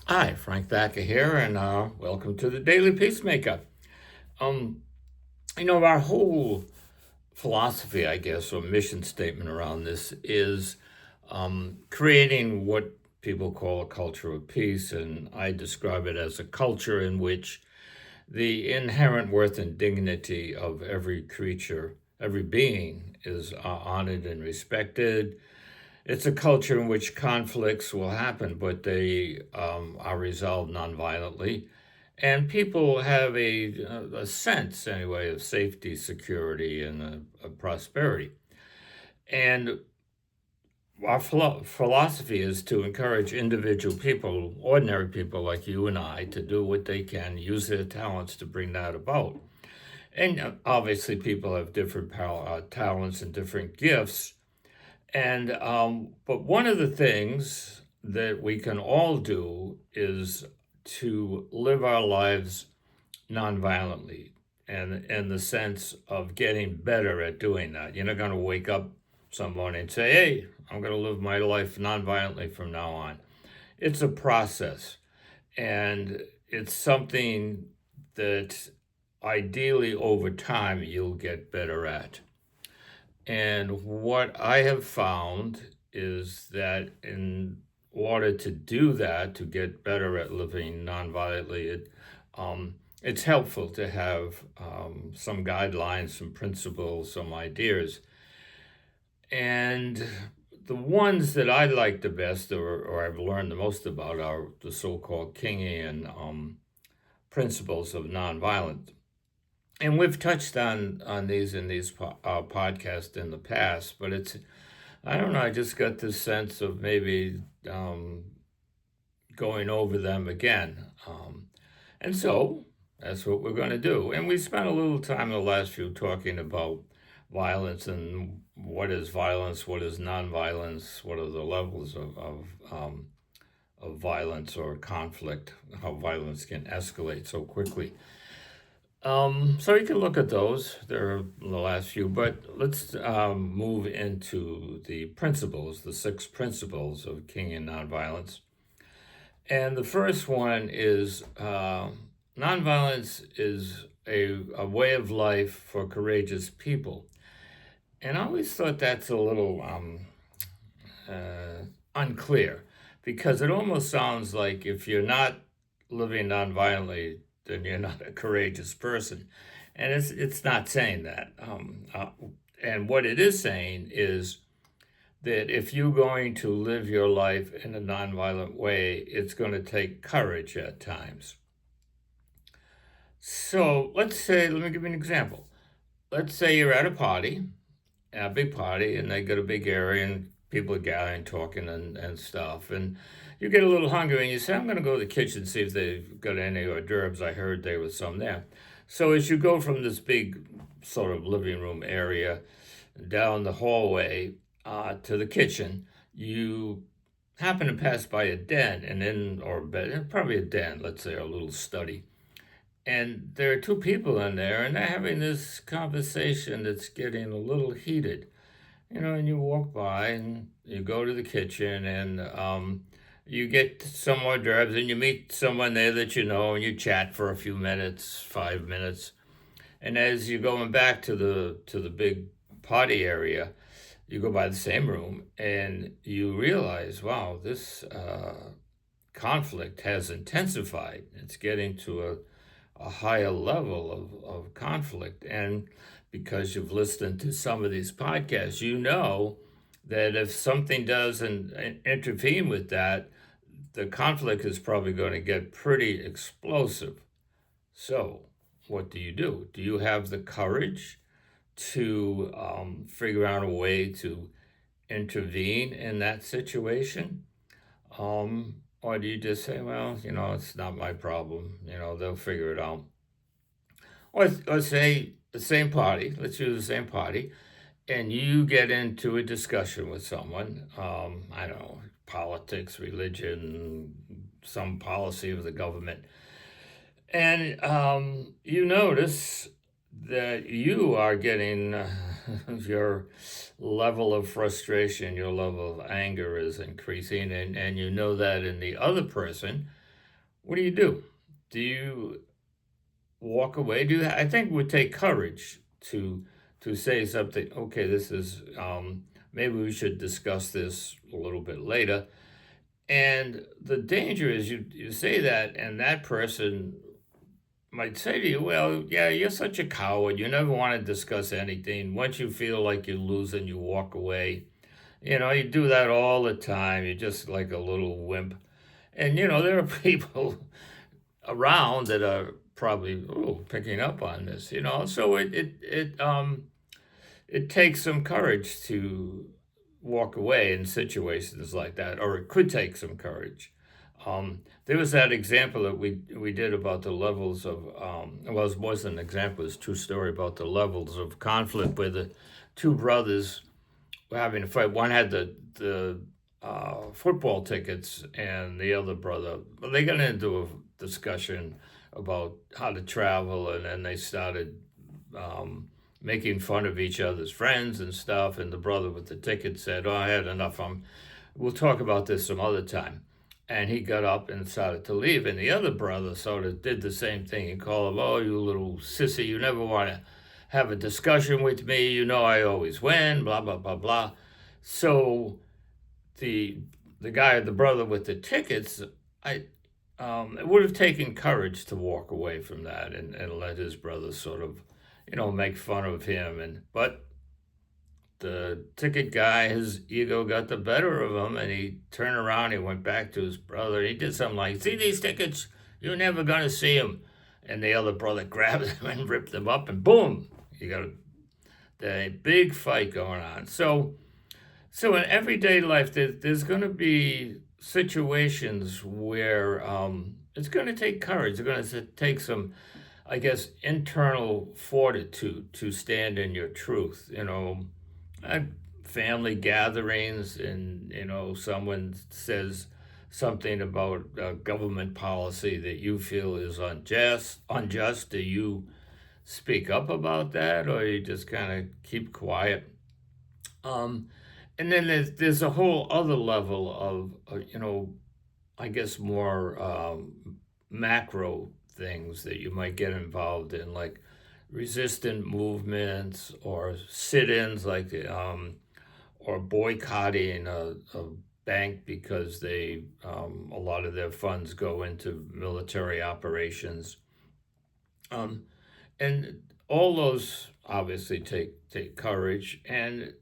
Hi, Frank Thacker here, and welcome to the Daily Peacemaker. Um, our whole philosophy, I guess, or mission statement around this is creating what people call a culture of peace, and I describe it as a culture in which the inherent worth and dignity of every creature, every being, is honored and respected. It's a culture in which conflicts will happen, but they are resolved nonviolently. And people have a sense, anyway, of safety, security, and prosperity. And our philosophy is to encourage individual people, ordinary people like you and I, to do what they can, use their talents to bring that about. And obviously, people have different talents and different gifts, and but one of the things that we can all do is to live our lives nonviolently, and in the sense of getting better at doing that. You're not going to wake up some morning and say, "Hey, I'm going to live my life nonviolently from now on." It's a process, and it's something that ideally over time you'll get better at. And what I have found is that in order to do that, to get better at living nonviolently, it's helpful to have some guidelines, some principles, some ideas. And the ones that I like the best, or I've learned the most about, are the so called Kingian principles of nonviolence. And we've touched on these in these podcasts in the past, but I don't know, I just got this sense of maybe going over them again. And so that's what we're going to do. And we spent a little time in the last few talking about violence and what is violence, what is nonviolence, what are the levels of violence or conflict, how violence can escalate so quickly. So you can look at those. There are the last few, but let's move into the principles, the six principles of Kingian nonviolence. And the first one is nonviolence is a way of life for courageous people. And I always thought that's a little unclear, because it almost sounds like if you're not living nonviolently, then you're not a courageous person. And it's not saying that. And what it is saying is that if you're going to live your life in a nonviolent way, it's going to take courage at times. So let's say, let me give you an example. Let's say you're at a big party, and they got a big area, and people are gathering, talking, and stuff. And you get a little hungry, and you say, I'm going to go to the kitchen and see if they've got any hors d'oeuvres. I heard there was some there. So as you go from this big sort of living room area down the hallway to the kitchen, you happen to pass by a den, and in or bed, probably a den, let's say, or a little study. And there are two people in there, and they're having this conversation that's getting a little heated. And you walk by and you go to the kitchen, and you get some hors d'oeuvres, and you meet someone there that you know, and you chat for a few minutes, 5 minutes. And as you're going back to the big party area, you go by the same room, and you realize, wow, this conflict has intensified. It's getting to a higher level of conflict. And because you've listened to some of these podcasts, you know that if something doesn't intervene with that, the conflict is probably going to get pretty explosive. So, what do you do? Do you have the courage to figure out a way to intervene in that situation? Or do you just say, well, it's not my problem, they'll figure it out? Or let's say the same party, let's use the same party, and you get into a discussion with someone, I don't know, politics, religion, some policy of the government, and you notice that you are getting your level of frustration, your level of anger is increasing, and you know that in the other person, what do you do? Do you walk away? I think it would take courage to say something. Okay, this is maybe we should discuss this a little bit later. And the danger is you say that, and that person might say to you, "Well, yeah, you're such a coward. You never want to discuss anything. Once you feel like you're losing, you walk away. You do that all the time. You're just like a little wimp." And there are people around that are probably picking up on this. So it takes some courage to walk away in situations like that, or it could take some courage. There was that example that we did about the levels of well, it wasn't an example, it's a true story about the levels of conflict where the two brothers were having a fight. One had the football tickets, and the other brother, well, they got into a discussion about how to travel, and then they started making fun of each other's friends and stuff. And the brother with the ticket said, "Oh, I had enough. We'll talk about this some other time." And he got up and started to leave. And the other brother sort of did the same thing. He called him, "Oh, you little sissy, you never want to have a discussion with me. You know I always win, blah, blah, blah, blah." So the the brother with the tickets, it would have taken courage to walk away from that and let his brother sort of, make fun of him. But the ticket guy, his ego got the better of him, and he turned around, he went back to his brother, he did something like, "See these tickets? You're never gonna see them." And the other brother grabbed them and ripped them up, and boom, you got a big fight going on. So in everyday life, there's going to be situations where it's going to take courage. It's going to take some, I guess, internal fortitude to stand in your truth. At family gatherings, and someone says something about government policy that you feel is unjust. Do you speak up about that, or you just kind of keep quiet? Um, and then there's a whole other level of I guess more macro things that you might get involved in, like resistant movements or sit-ins, like or boycotting a bank because a lot of their funds go into military operations, um, and all those obviously take courage, and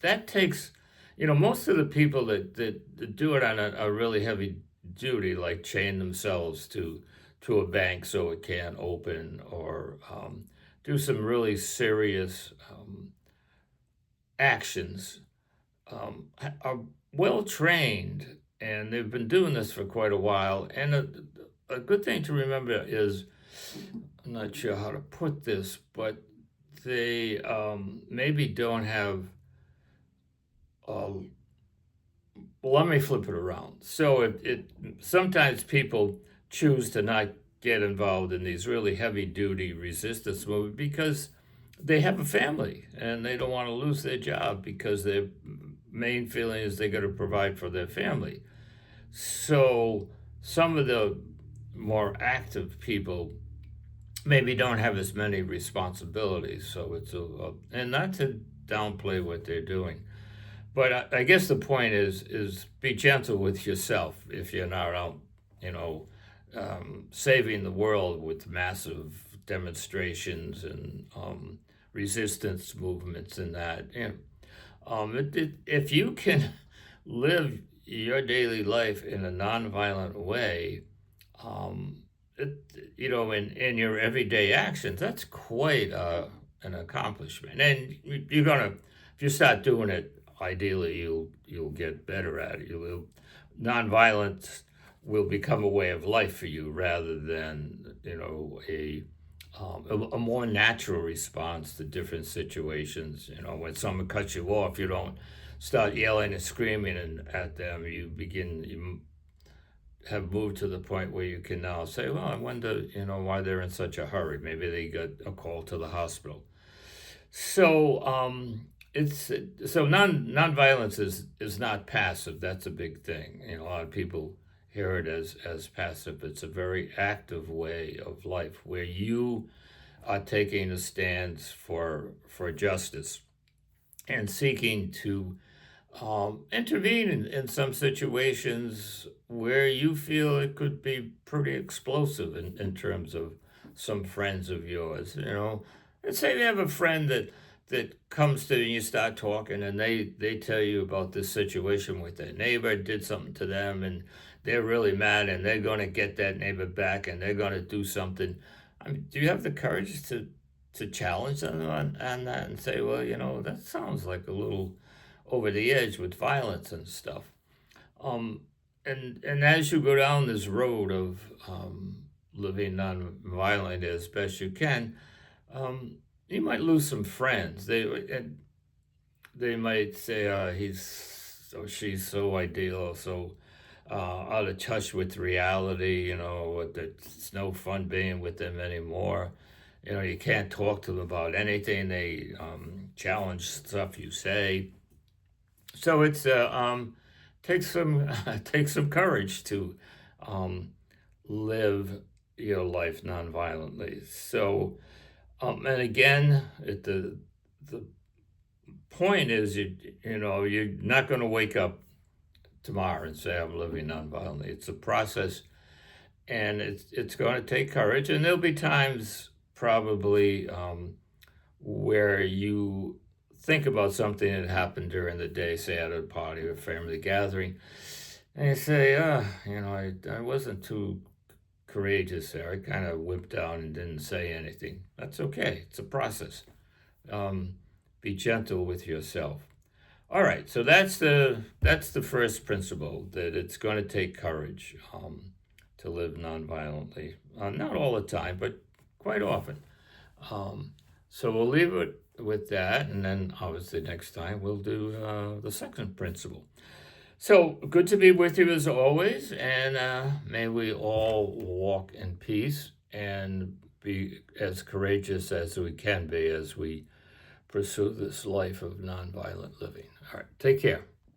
that takes, most of the people that do it on a really heavy duty, like chain themselves to a bank so it can't open, or do some really serious actions, are well trained, and they've been doing this for quite a while. And a good thing to remember is, I'm not sure how to put this, but they maybe don't have uh, well, let me flip it around. So it sometimes people choose to not get involved in these really heavy duty resistance movements because they have a family and they don't want to lose their job, because their main feeling is they got to provide for their family. So some of the more active people maybe don't have as many responsibilities. So and not to downplay what they're doing, but I guess the point is be gentle with yourself if you're not out, you know, saving the world with massive demonstrations and resistance movements and that. And if you can live your daily life in a nonviolent way, um, it, in your everyday actions, that's quite an accomplishment. And you're gonna, if you start doing it, ideally you'll get better at it. Nonviolence will become a way of life for you rather than a more natural response to different situations. When someone cuts you off, you don't start yelling and screaming at them. You have moved to the point where you can now say, "Well, I wonder, why they're in such a hurry. Maybe they got a call to the hospital." So it's so nonviolence is not passive. That's a big thing. A lot of people hear it as passive. It's a very active way of life where you are taking a stance for justice and seeking to intervene in some situations where you feel it could be pretty explosive in terms of some friends of yours. Let's say they have a friend that comes to you and you start talking and they tell you about this situation with their neighbor did something to them and they're really mad and they're going to get that neighbor back and they're going to do something. I mean, do you have the courage to challenge them on that and say, well, that sounds like a little over the edge with violence and stuff. Um, and as you go down this road of living non-violently as best you can, you might lose some friends. They might say he's or she's so ideal, so out of touch with reality. It's no fun being with them anymore. You can't talk to them about anything. They challenge stuff you say. So it's takes some takes some courage to um, live your life nonviolently. So and again, the point is you're not going to wake up tomorrow and say I'm living nonviolently. It's a process, and it's going to take courage, and there'll be times probably where you think about something that happened during the day, say at a party or family gathering, and you say, I wasn't too courageous there. I kind of whipped down and didn't say anything. That's okay. It's a process. Um, be gentle with yourself. All right, so that's the first principle, that it's going to take courage to live nonviolently. Not all the time, but quite often. So we'll leave it with that, and then obviously next time we'll do the second principle. So good to be with you as always, and may we all walk in peace and be as courageous as we can be as we pursue this life of nonviolent living. All right, take care.